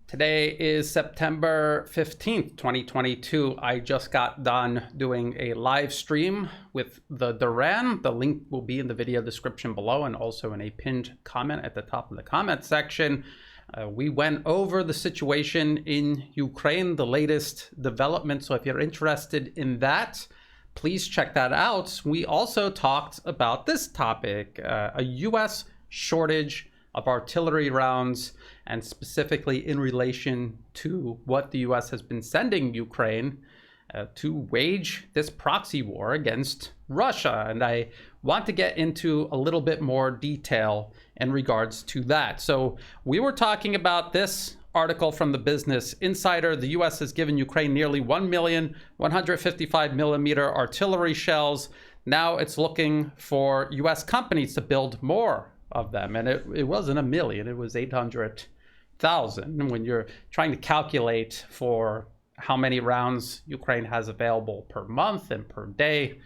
Today is September 15th, 2022. I just got done doing a live stream with the Duran. The link will be in the video description below and also in a pinned comment at the top of the comment section. We went over the situation in Ukraine, the latest development. So if you're interested in that, please check that out. We also talked about this topic, a US shortage of artillery rounds, and specifically in relation to what the US has been sending Ukraine to wage this proxy war against Russia. And I want to get into a little bit more detail in regards to that. So we were talking about this article from the Business Insider. The US has given Ukraine nearly 1 million 155 millimeter artillery shells. Now it's looking for US companies to build more of them. And it wasn't a million, it was 800,000. When you're trying to calculate for how many rounds Ukraine has available per month and per day,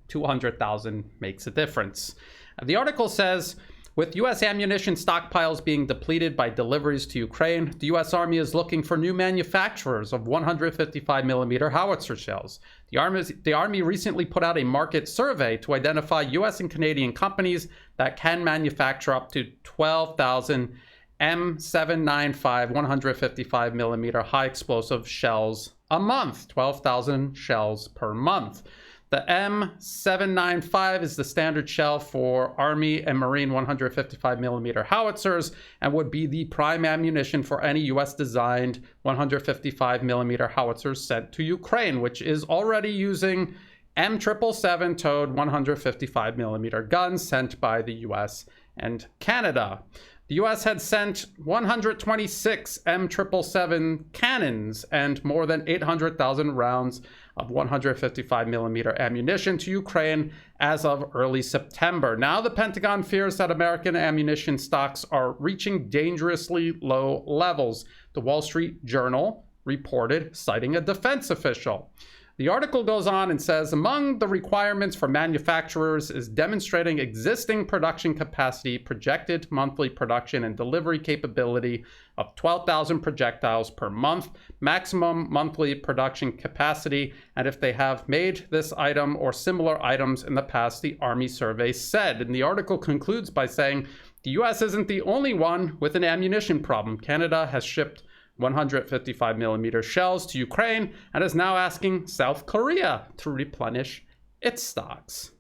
200,000 makes a difference. The article says, with US ammunition stockpiles being depleted by deliveries to Ukraine, the US Army is looking for new manufacturers of 155 millimeter howitzer shells. The Army recently put out a market survey to identify US and Canadian companies that can manufacture up to 12,000 M795 155 millimeter high explosive shells a month, 12,000 shells per month. The M795 is the standard shell for Army and Marine 155 millimeter howitzers and would be the prime ammunition for any US designed 155 millimeter howitzers sent to Ukraine, which is already using M777 towed 155 millimeter guns sent by the US and Canada. The US had sent 126 M777 cannons and more than 800,000 rounds of 155 millimeter ammunition to Ukraine as of early September. Now the Pentagon fears that American ammunition stocks are reaching dangerously low levels, the Wall Street Journal reported, citing a defense official. The article goes on and says, among the requirements for manufacturers is demonstrating existing production capacity, projected monthly production and delivery capability of 12,000 projectiles per month, maximum monthly production capacity, and if they have made this item or similar items in the past, the Army survey said. And the article concludes by saying, the US isn't the only one with an ammunition problem. Canada has shipped 155 millimeter shells to Ukraine and is now asking South Korea to replenish its stocks.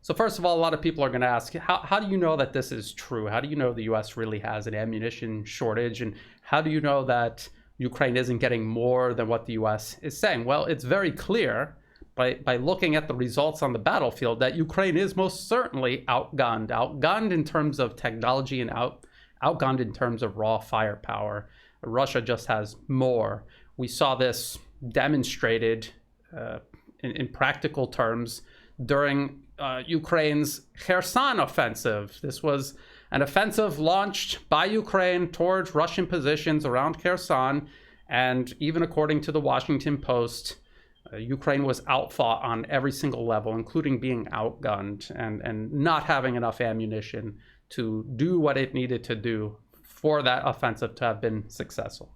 So first of all, a lot of people are going to ask, how do you know that this is true? How do you know the US really has an ammunition shortage? And how do you know that Ukraine isn't getting more than what the US is saying? Well, it's very clear by looking at the results on the battlefield that Ukraine is most certainly outgunned in terms of technology and outgunned in terms of raw firepower. Russia just has more. We saw this demonstrated in practical terms during Ukraine's Kherson offensive. This was an offensive launched by Ukraine towards Russian positions around Kherson, and even according to the Washington Post, Ukraine was outfought on every single level, including being outgunned and not having enough ammunition to do what it needed to do for that offensive to have been successful.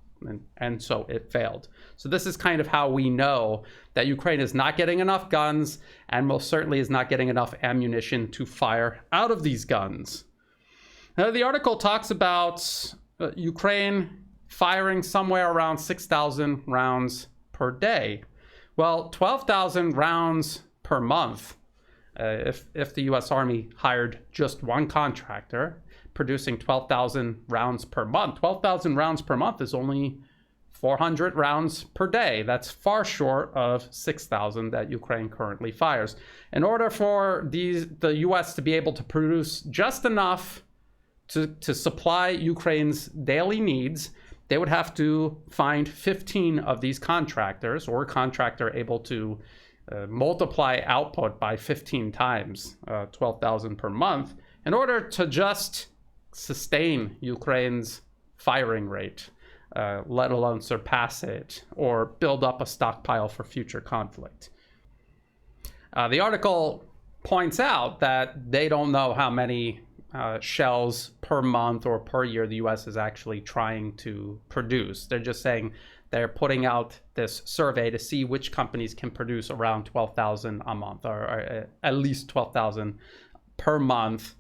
And so it failed. So this is kind of how we know that Ukraine is not getting enough guns and most certainly is not getting enough ammunition to fire out of these guns. Now, the article talks about Ukraine firing somewhere around 6,000 rounds per day. Well, 12,000 rounds per month. If the US Army hired just one contractor producing 12,000 rounds per month, 12,000 rounds per month is only 400 rounds per day. That's far short of 6,000 that Ukraine currently fires. In order for the US to be able to produce just enough to supply Ukraine's daily needs, they would have to find 15 of these contractors, or a contractor able to multiply output by 15 times, 12,000 per month, in order to just sustain Ukraine's firing rate, let alone surpass it or build up a stockpile for future conflict. The article points out that they don't know how many shells per month or per year the U.S. is actually trying to produce. They're just saying they're putting out this survey to see which companies can produce around 12,000 a month, or at least 12,000 per month.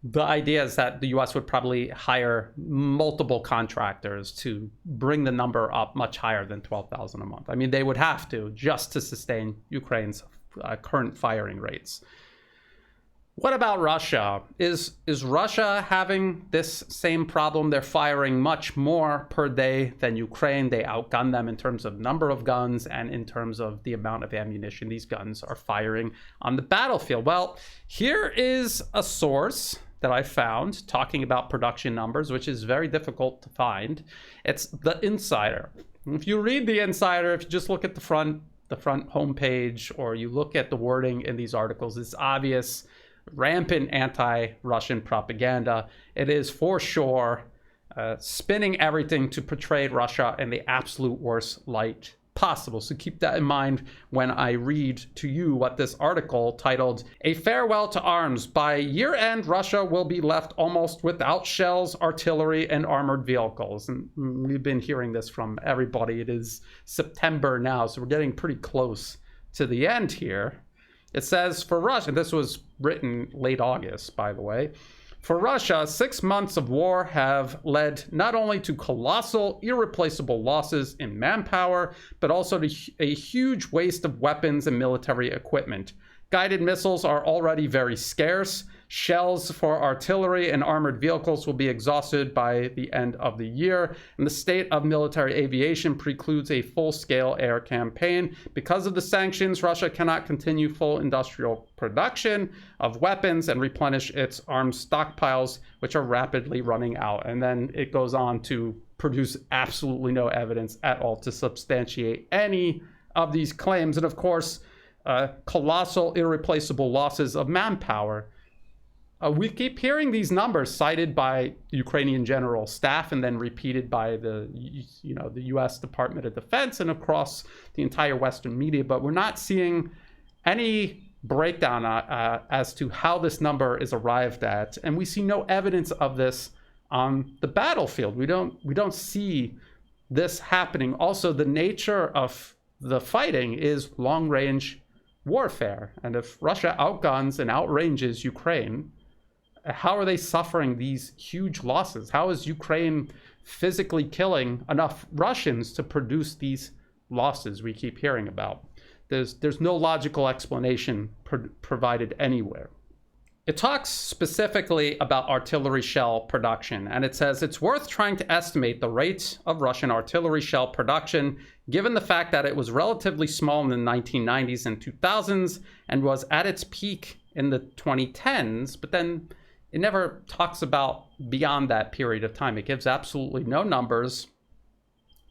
The idea is that the U.S. would probably hire multiple contractors to bring the number up much higher than 12,000 a month. I mean, they would have to, just to sustain Ukraine's current firing rates. What about Russia? Is Russia having this same problem? They're firing much more per day than Ukraine. They outgun them in terms of number of guns and in terms of the amount of ammunition these guns are firing on the battlefield. Well, here is a source that I found talking about production numbers, which is very difficult to find. It's The Insider. If you read The Insider, if you just look at the front homepage, or you look at the wording in these articles, it's obvious rampant anti-Russian propaganda. It is for sure spinning everything to portray Russia in the absolute worst light possible. So keep that in mind when I read to you what this article titled "A Farewell to Arms. By Year End, Russia will be left almost without shells, artillery, and armored vehicles." And we've been hearing this from everybody. It is September now, so we're getting pretty close to the end here. It says, for Russia, this was written late August, by the way, for Russia, 6 months of war have led not only to colossal, irreplaceable losses in manpower, but also to a huge waste of weapons and military equipment. Guided missiles are already very scarce. Shells for artillery and armored vehicles will be exhausted by the end of the year. And the state of military aviation precludes a full-scale air campaign. Because of the sanctions, Russia cannot continue full industrial production of weapons and replenish its arms stockpiles, which are rapidly running out. And then it goes on to produce absolutely no evidence at all to substantiate any of these claims. And of course, colossal, irreplaceable losses of manpower. We keep hearing these numbers cited by the Ukrainian general staff and then repeated by the U.S. Department of Defense and across the entire Western media, but we're not seeing any breakdown as to how this number is arrived at, and we see no evidence of this on the battlefield. We don't see this happening. Also, the nature of the fighting is long-range warfare, and if Russia outguns and outranges Ukraine, how are they suffering these huge losses? How is Ukraine physically killing enough Russians to produce these losses we keep hearing about? There's no logical explanation provided anywhere. It talks specifically about artillery shell production, and it says it's worth trying to estimate the rate of Russian artillery shell production, given the fact that it was relatively small in the 1990s and 2000s and was at its peak in the 2010s, but then it never talks about beyond that period of time. It gives absolutely no numbers,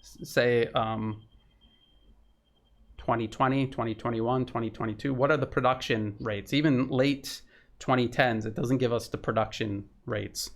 say 2020, 2021, 2022. What are the production rates? Even late 2010s, it doesn't give us the production rates.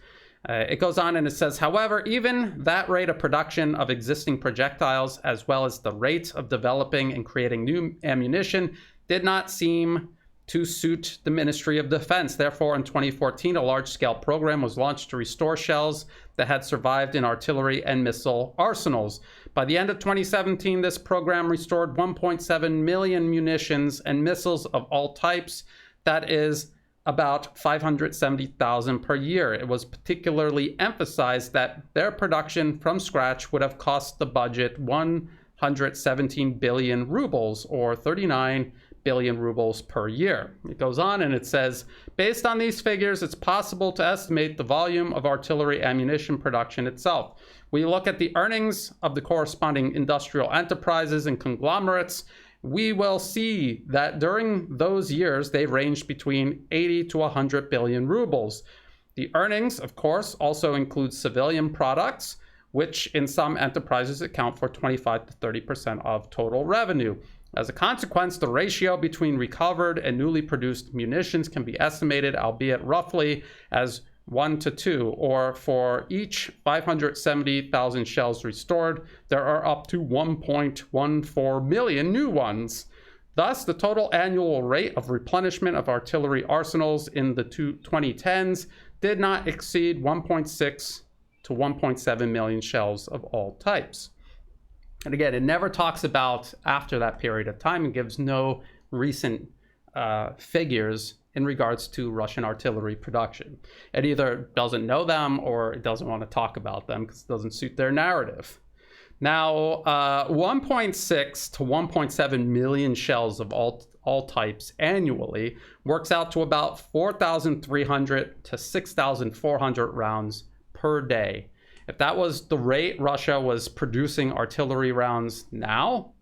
It goes on and it says, however, even that rate of production of existing projectiles, as well as the rate of developing and creating new ammunition, did not seem to suit the Ministry of Defense. Therefore, in 2014, a large-scale program was launched to restore shells that had survived in artillery and missile arsenals. By the end of 2017, this program restored 1.7 million munitions and missiles of all types. That is about 570,000 per year. It was particularly emphasized that their production from scratch would have cost the budget 117 billion rubles, or 39 billion rubles per year. It goes on and it says, based on these figures, it's possible to estimate the volume of artillery ammunition production itself. We look at the earnings of the corresponding industrial enterprises and conglomerates, we will see that during those years, they ranged between 80 to 100 billion rubles. The earnings, of course, also include civilian products, which in some enterprises account for 25 to 30% of total revenue. As a consequence, the ratio between recovered and newly produced munitions can be estimated, albeit roughly, as 1 to 2, or for each 570,000 shells restored, there are up to 1.14 million new ones. Thus, the total annual rate of replenishment of artillery arsenals in the 2010s did not exceed 1.6 to 1.7 million shells of all types. And again, it never talks about after that period of time and gives no recent figures in regards to Russian artillery production. It either doesn't know them or it doesn't want to talk about them because it doesn't suit their narrative. Now, 1.6 to 1.7 million shells of all types annually works out to about 4,300 to 6,400 rounds per day. If that was the rate Russia was producing artillery rounds now,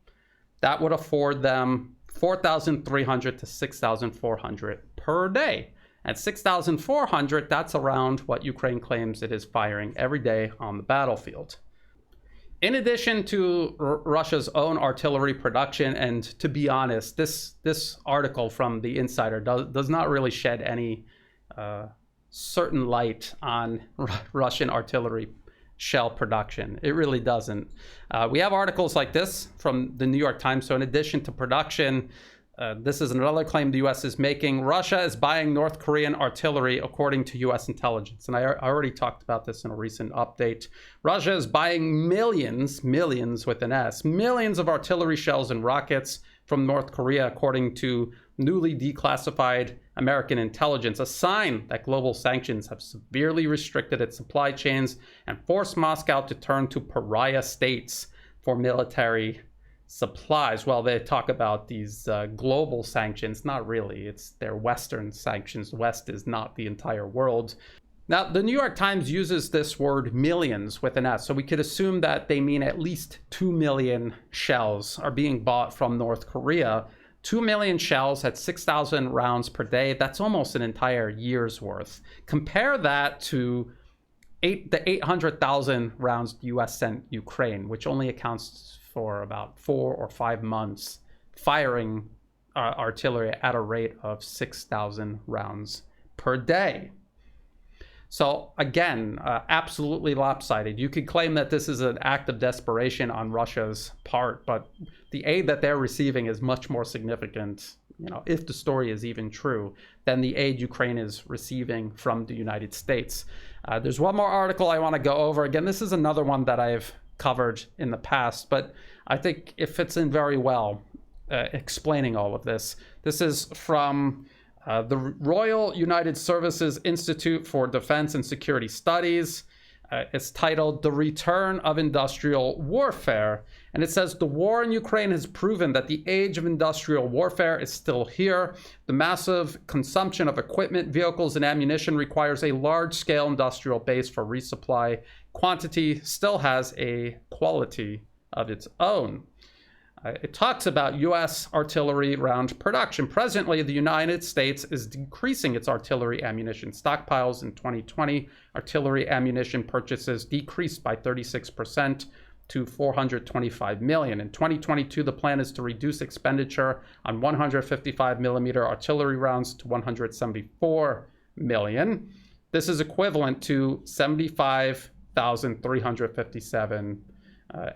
that would afford them 4,300 to 6,400 per day. At 6,400, that's around what Ukraine claims it is firing every day on the battlefield. In addition to Russia's own artillery production, and to be honest, this article from The Insider does not really shed any certain light on Russian artillery shell production. It really doesn't. We have articles like this from the New York Times. So in addition to production, this is another claim the U.S. is making. Russia is buying North Korean artillery, according to U.S. intelligence. And I already talked about this in a recent update. Russia is buying millions with an S, millions of artillery shells and rockets from North Korea, according to newly declassified American intelligence, a sign that global sanctions have severely restricted its supply chains and forced Moscow to turn to pariah states for military supplies. Well, they talk about these global sanctions. Not really. It's their Western sanctions. West is not the entire world. Now, the New York Times uses this word millions with an S, so we could assume that they mean at least 2 million shells are being bought from North Korea. 2 million shells at 6,000 rounds per day, that's almost an entire year's worth. Compare that to the 800,000 rounds the US sent Ukraine, which only accounts for about 4 or 5 months firing artillery at a rate of 6,000 rounds per day. So again, absolutely lopsided. You could claim that this is an act of desperation on Russia's part, but the aid that they're receiving is much more significant, if the story is even true, than the aid Ukraine is receiving from the United States. There's one more article I want to go over. Again, this is another one that I've covered in the past, but I think it fits in very well explaining all of this. This is from the Royal United Services Institute for Defense and Security Studies. It's titled The Return of Industrial Warfare. And it says, the war in Ukraine has proven that the age of industrial warfare is still here. The massive consumption of equipment, vehicles, and ammunition requires a large-scale industrial base for resupply. Quantity still has a quality of its own. It talks about U.S. artillery round production. Presently, the United States is decreasing its artillery ammunition stockpiles. In 2020, artillery ammunition purchases decreased by 36% to $425 million. In 2022, the plan is to reduce expenditure on 155 millimeter artillery rounds to $174 million. This is equivalent to 75,357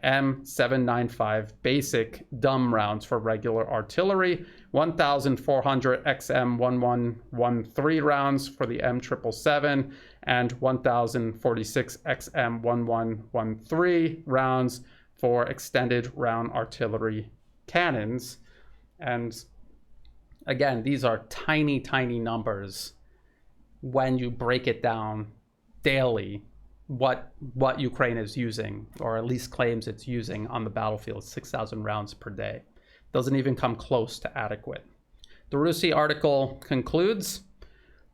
M795 basic dumb rounds for regular artillery, 1,400 XM1113 rounds for the M777, and 1,046 XM1113 rounds for extended round artillery cannons. And again, these are tiny, tiny numbers when you break it down daily. What Ukraine is using, or at least claims it's using on the battlefield, 6,000 rounds per day. Doesn't even come close to adequate. The RUSI article concludes,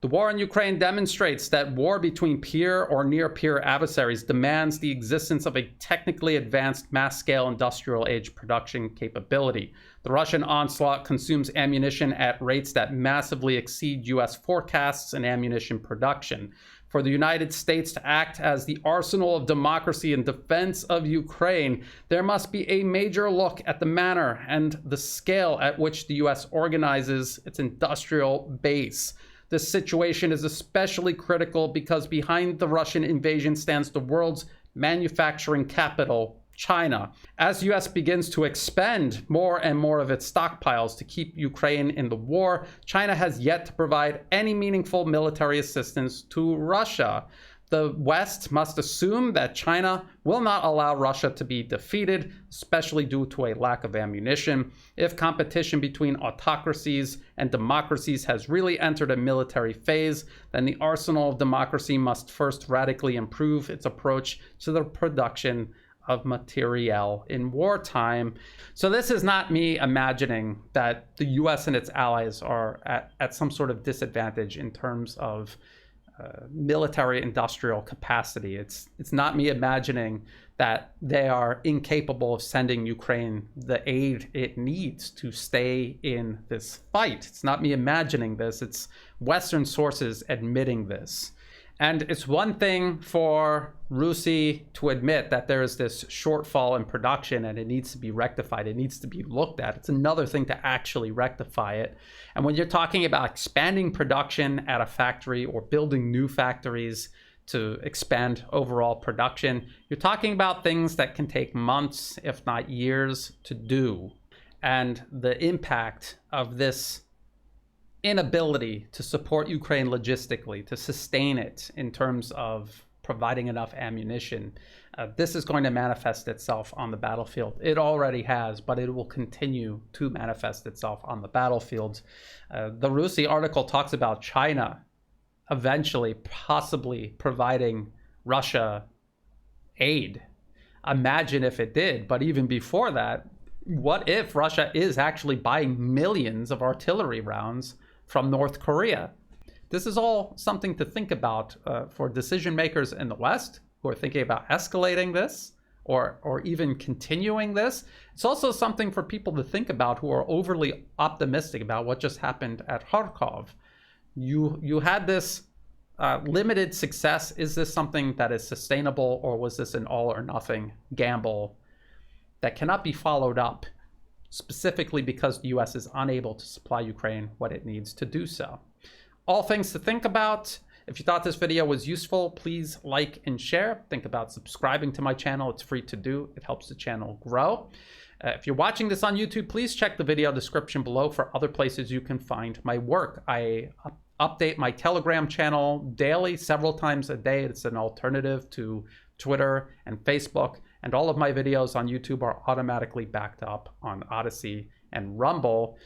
the war in Ukraine demonstrates that war between peer or near-peer adversaries demands the existence of a technically advanced mass-scale industrial age production capability. The Russian onslaught consumes ammunition at rates that massively exceed U.S. forecasts in ammunition production. For the United States to act as the arsenal of democracy in defense of Ukraine, there must be a major look at the manner and the scale at which the U.S. organizes its industrial base. This situation is especially critical because behind the Russian invasion stands the world's manufacturing capital, China. As the US begins to expend more and more of its stockpiles to keep Ukraine in the war, China has yet to provide any meaningful military assistance to Russia. The West must assume that China will not allow Russia to be defeated, especially due to a lack of ammunition. If competition between autocracies and democracies has really entered a military phase, then the arsenal of democracy must first radically improve its approach to the production of materiel in wartime. So this is not me imagining that the US and its allies are at some sort of disadvantage in terms of military industrial capacity. It's not me imagining that they are incapable of sending Ukraine the aid it needs to stay in this fight. It's not me imagining this. It's Western sources admitting this. And it's one thing for RUSI to admit that there is this shortfall in production and it needs to be rectified. It needs to be looked at. It's another thing to actually rectify it. And when you're talking about expanding production at a factory or building new factories to expand overall production, you're talking about things that can take months, if not years, to do. And the impact of this inability to support Ukraine logistically, to sustain it in terms of providing enough ammunition, this is going to manifest itself on the battlefield. It already has, but it will continue to manifest itself on the battlefield. The RUSI article talks about China eventually possibly providing Russia aid. Imagine if it did, but even before that, what if Russia is actually buying millions of artillery rounds from North Korea? This is all something to think about for decision makers in the West who are thinking about escalating this or even continuing this. It's also something for people to think about who are overly optimistic about what just happened at Kharkov. You had this limited success. Is this something that is sustainable, or was this an all or nothing gamble that cannot be followed up, specifically because the US is unable to supply Ukraine what it needs to do so? All things to think about. If you thought this video was useful, please like and share. Think about subscribing to my channel. It's free to do. It helps the channel grow. If you're watching this on YouTube, please check the video description below for other places you can find my work. I update my Telegram channel daily, several times a day. It's an alternative to Twitter and Facebook. And all of my videos on YouTube are automatically backed up on Odyssey and Rumble.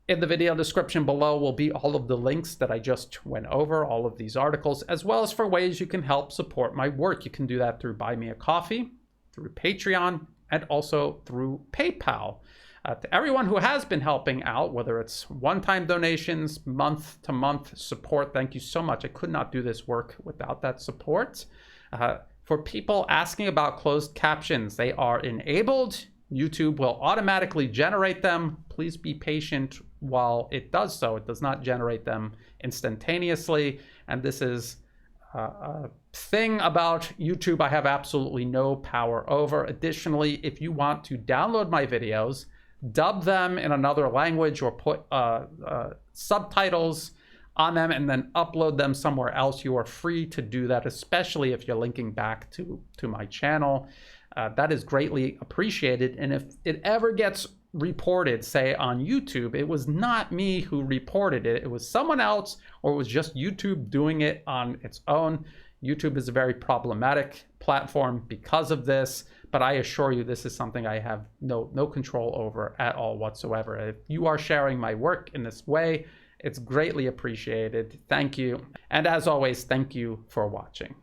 In the video description below will be all of the links that I just went over, all of these articles, as well as for ways you can help support my work. You can do that through Buy Me a Coffee, through Patreon, and also through PayPal. To everyone who has been helping out, whether it's one-time donations, month-to-month support, thank you so much. I could not do this work without that support. For people asking about closed captions, they are enabled. YouTube will automatically generate them. Please be patient while it does so. It does not generate them instantaneously. And this is a thing about YouTube I have absolutely no power over. Additionally, if you want to download my videos, dub them in another language, or put subtitles on them and then upload them somewhere else, you are free to do that, especially if you're linking back to my channel. That is greatly appreciated. And if it ever gets reported, say on YouTube, it was not me who reported it. It was someone else, or it was just YouTube doing it on its own. YouTube is a very problematic platform because of this, but I assure you this is something I have no control over at all whatsoever. If you are sharing my work in this way, it's greatly appreciated. Thank you. And as always, thank you for watching.